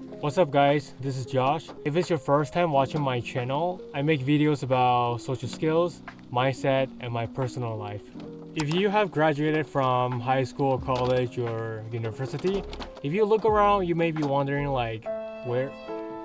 What's up guys, this is Josh. If it's your first time watching my channel, I make videos about social skills, mindset, and my personal life. If you have graduated from high school, college, or university, if you look around, you may be wondering like, where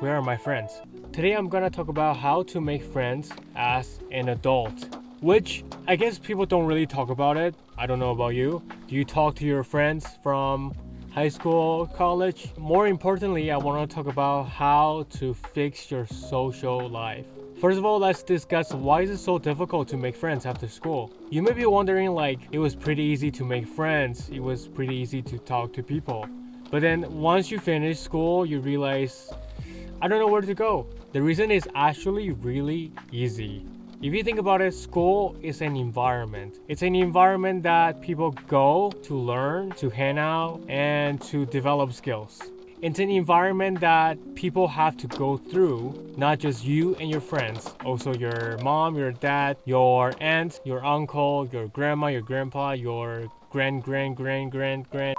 are my friends? Today I'm gonna talk about how to make friends as an adult, which I guess people don't really talk about it. I don't know about you. Do you talk to your friends from high school, college? More importantly, I want to talk about how to fix your social life. First of all, let's discuss why is it so difficult to make friends after school. You may be wondering like it was pretty easy to make friends, it was pretty easy to talk to people. But then once you finish school, you realize I don't know where to go. The reason is actually really easy. If you think about it, school is an environment. It's an environment that people go to learn, to hang out, and to develop skills. It's an environment that people have to go through, not just you and your friends, also your mom, your dad, your aunt, your uncle, your grandma, your grandpa, your grand.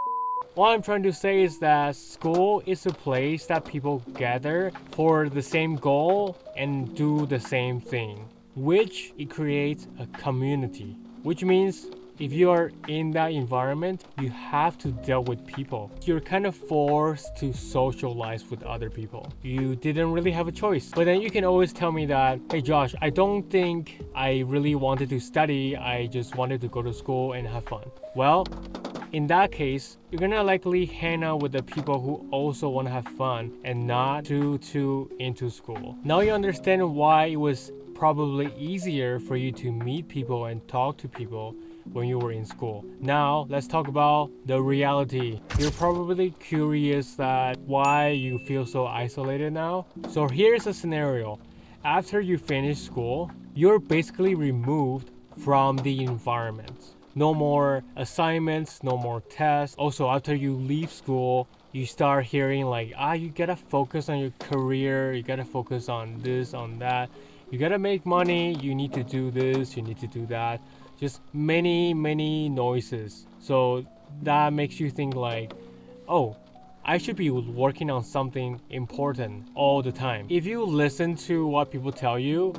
What I'm trying to say is that school is a place that people gather for the same goal and do the same thing, which it creates a community, which means if you are in that environment, you have to deal with people. You're kind of forced to socialize with other people. You didn't really have a choice. But then you can always tell me that, hey Josh, I don't think I really wanted to study. I just wanted to go to school and have fun. Well, in that case, you're gonna likely hang out with the people who also want to have fun and not too into school. Now you understand why it was probably easier for you to meet people and talk to people when you were in school. Now let's talk about the reality. You're probably curious that why you feel so isolated now. So here's a scenario. After you finish school, you're basically removed from the environment. No more assignments, no more tests. Also, after you leave school, you start hearing like, you gotta focus on your career, you gotta focus on this, on that. You gotta make money, you need to do this, you need to do that. Just many noises. So that makes you think like, oh, I should be working on something important all the time. If you listen to what people tell you,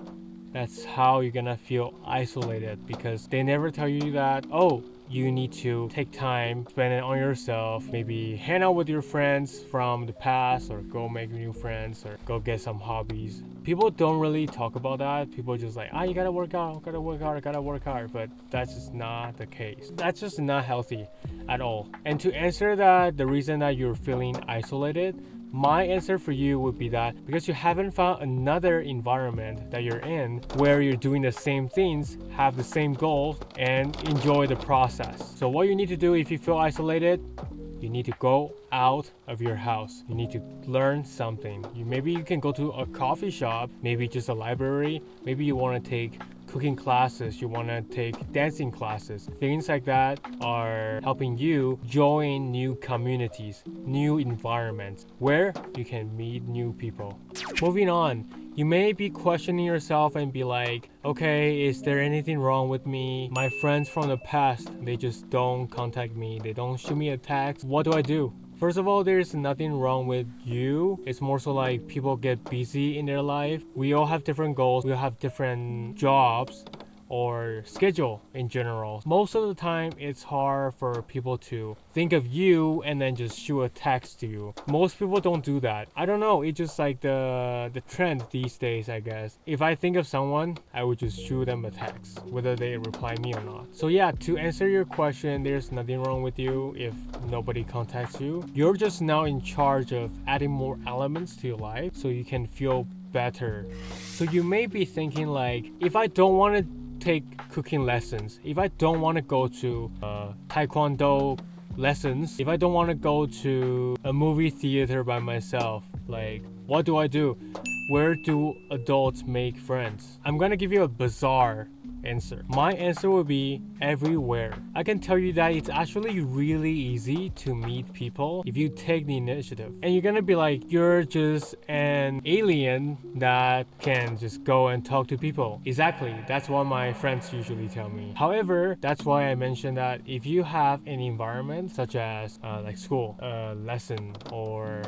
that's how you're gonna feel isolated, because they never tell you that, oh, you need to take time, spend it on yourself, maybe hang out with your friends from the past, or go make new friends, or go get some hobbies. People don't really talk about that. People just like, you gotta work out, gotta work hard, but that's just not the case. That's just not healthy at all. And to answer that, the reason that you're feeling isolated, my answer for you would be that because you haven't found another environment that you're in where you're doing the same things, have the same goals, and enjoy the process. So what you need to do if you feel isolated, you need to go out of your house. You need to learn something. Maybe you can go to a coffee shop, maybe just a library. Maybe you want to take cooking classes, you want to take dancing classes. Things like that are helping you join new communities, new environments where you can meet new people. Moving on, you may be questioning yourself and be like, okay, is there anything wrong with me? My friends from the past, they just don't contact me. They don't shoot me a text. What do I do? First of all, there's nothing wrong with you. It's more so like people get busy in their life. We all have different goals. We all have different jobs or schedule in general. Most of the time, it's hard for people to think of you and then just shoot a text to you. Most people don't do that. I don't know. It's just like the trend these days, I guess. If I think of someone, I would just shoot them a text, whether they reply me or not. So yeah, to answer your question, there's nothing wrong with you if nobody contacts you. You're just now in charge of adding more elements to your life so you can feel better. So you may be thinking like, if I don't want to take cooking lessons, if I don't want to go to taekwondo lessons, if I don't want to go to a movie theater by myself, like what do I do? Where do adults make friends? I'm gonna give you a bizarre answer? My answer would be everywhere. I can tell you that it's actually really easy to meet people if you take the initiative. And you're gonna be like, you're just an alien that can just go and talk to people. Exactly, that's what my friends usually tell me. However, that's why I mentioned that if you have an environment such as like school, lesson, or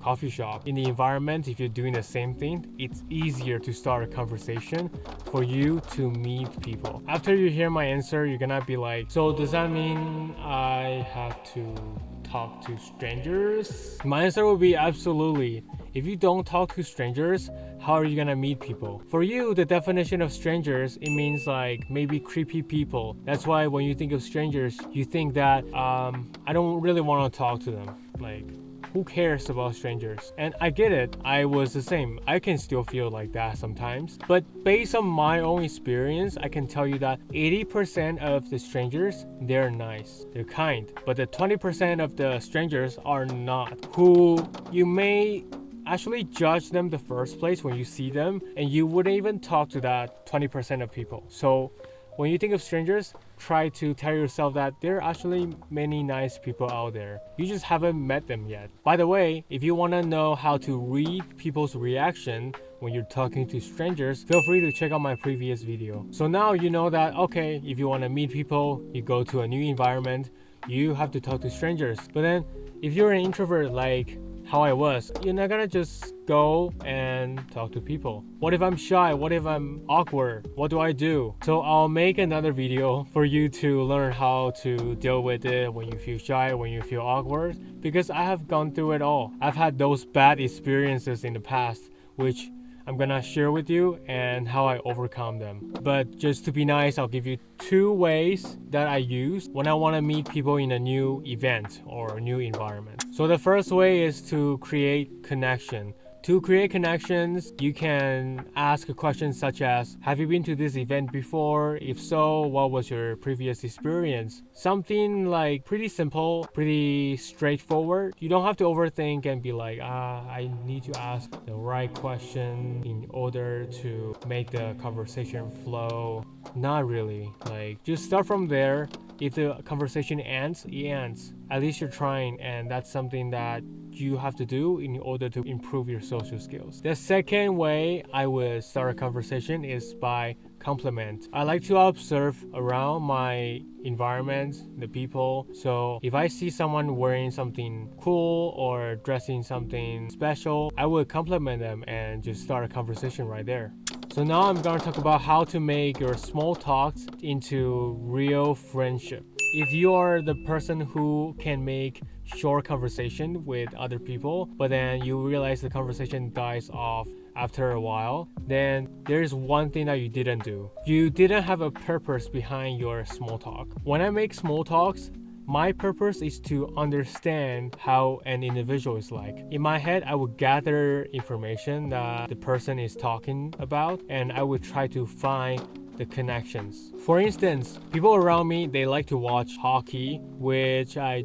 coffee shop, in the environment, if you're doing the same thing, it's easier to start a conversation for you to meet people. After you hear my answer, you're gonna be like, so does that mean I have to talk to strangers? My answer would be absolutely. If you don't talk to strangers, how are you gonna meet people? For you, the definition of strangers, it means like maybe creepy people. That's why when you think of strangers, you think that I don't really want to talk to them. Like, who cares about strangers? And I get it, I was the same. I can still feel like that sometimes. But based on my own experience, I can tell you that 80% of the strangers, they're nice, they're kind. But the 20% of the strangers are not, who you may actually judge them the first place when you see them, and you wouldn't even talk to that 20% of people. So when you think of strangers, try to tell yourself that there are actually many nice people out there. You just haven't met them yet. By the way, if you want to know how to read people's reaction when you're talking to strangers, feel free to check out my previous video. So now you know that, okay, if you want to meet people, you go to a new environment, you have to talk to strangers. But then if you're an introvert like how I was, you're not gonna just go and talk to people. What if I'm shy? What if I'm awkward? What do I do? So I'll make another video for you to learn how to deal with it when you feel shy, when you feel awkward, because I have gone through it all. I've had those bad experiences in the past, which I'm gonna share with you and how I overcome them. But just to be nice, I'll give you 2 ways that I use when I want to meet people in a new event or a new environment. So the first way is to create connection. To create connections, you can ask a question such as, have you been to this event before? If so, what was your previous experience? Something like pretty simple, pretty straightforward. You don't have to overthink and be like, I need to ask the right question in order to make the conversation flow. Not really. Like, just start from there. If the conversation ends, it ends. At least you're trying, and that's something that you have to do in order to improve your social skills. The second way I would start a conversation is by compliment. I like to observe around my environment, the people. So if I see someone wearing something cool or dressing something special, I would compliment them and just start a conversation right there. So now I'm going to talk about how to make your small talks into real friendship. If you are the person who can make short conversation with other people, but then you realize the conversation dies off after a while, then there's one thing that you didn't do. You didn't have a purpose behind your small talk. When I make small talks, my purpose is to understand how an individual is like. In my head, I would gather information that the person is talking about, and I would try to find the connections. For instance, people around me, they like to watch hockey, which I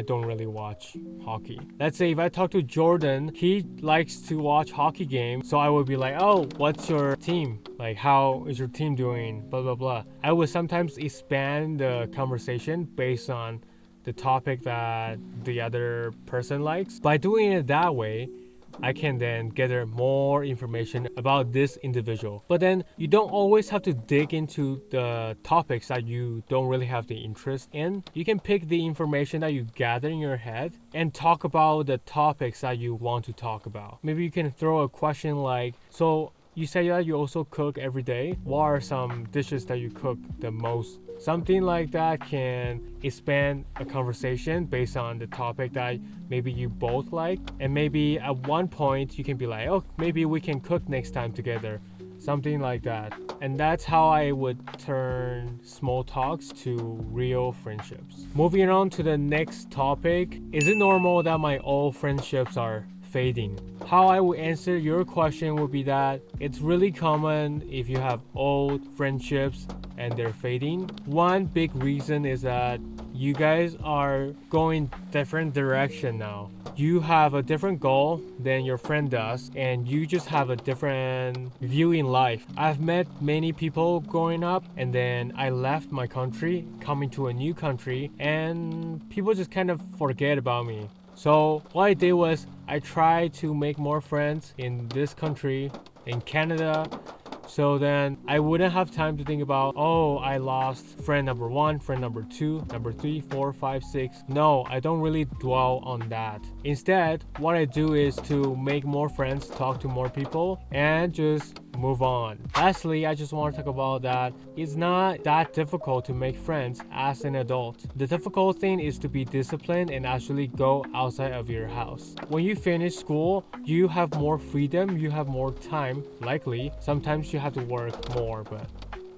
don't really watch hockey. Let's say if I talk to Jordan, he likes to watch hockey games, so I would be like, oh, what's your team? Like, how is your team doing? Blah, blah, blah. I would sometimes expand the conversation based on the topic that the other person likes. By doing it that way, I can then gather more information about this individual. But then you don't always have to dig into the topics that you don't really have the interest in. You can pick the information that you gather in your head and talk about the topics that you want to talk about. Maybe you can throw a question like, so you say that you also cook every day. What are some dishes that you cook the most? Something like that can expand a conversation based on the topic that maybe you both like. And maybe at one point you can be like, oh, maybe we can cook next time together. Something like that. And that's how I would turn small talks to real friendships. Moving on to the next topic. Is it normal that my old friendships are fading? How I would answer your question would be that it's really common if you have old friendships and they're fading. One big reason is that you guys are going different direction now. You have a different goal than your friend does, and you just have a different view in life. I've met many people growing up, and then I left my country, coming to a new country, and people just kind of forget about me. So what I did was I tried to make more friends in this country, in Canada, so then I wouldn't have time to think about, oh, I lost friend number 1, friend number 2, number 3, 4, 5, 6. No, I don't really dwell on that. Instead, what I do is to make more friends, talk to more people, and just move on. Lastly, I just want to talk about that it's not that difficult to make friends as an adult. The difficult thing is to be disciplined and actually go outside of your house. When you finish school, you have more freedom, you have more time, likely. Sometimes you have to work more, but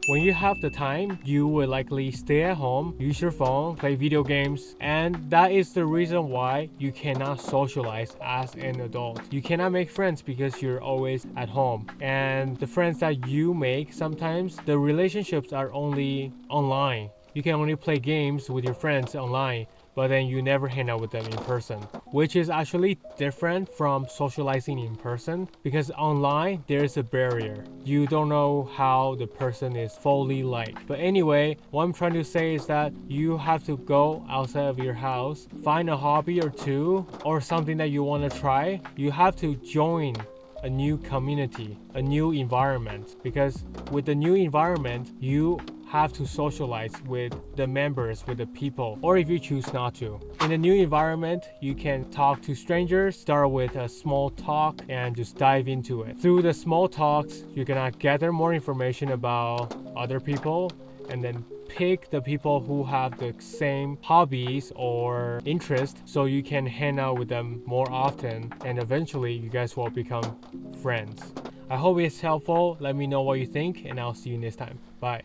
when you have the time, you will likely stay at home, use your phone, play video games, and that is the reason why you cannot socialize as an adult. You cannot make friends because you're always at home. And the friends that you make, sometimes the relationships are only online. You can only play games with your friends online, but then you never hang out with them in person, which is actually different from socializing in person because online there's a barrier. You don't know how the person is fully like. But anyway, what I'm trying to say is that you have to go outside of your house, find a hobby or two or something that you want to try. You have to join a new community, a new environment, because with the new environment, you have to socialize with the members, with the people, or if you choose not to. In a new environment, you can talk to strangers, start with a small talk, and just dive into it. Through the small talks, you're gonna gather more information about other people, and then pick the people who have the same hobbies or interests so you can hang out with them more often, and eventually you guys will become friends. I hope it's helpful. Let me know what you think, and I'll see you next time. Bye.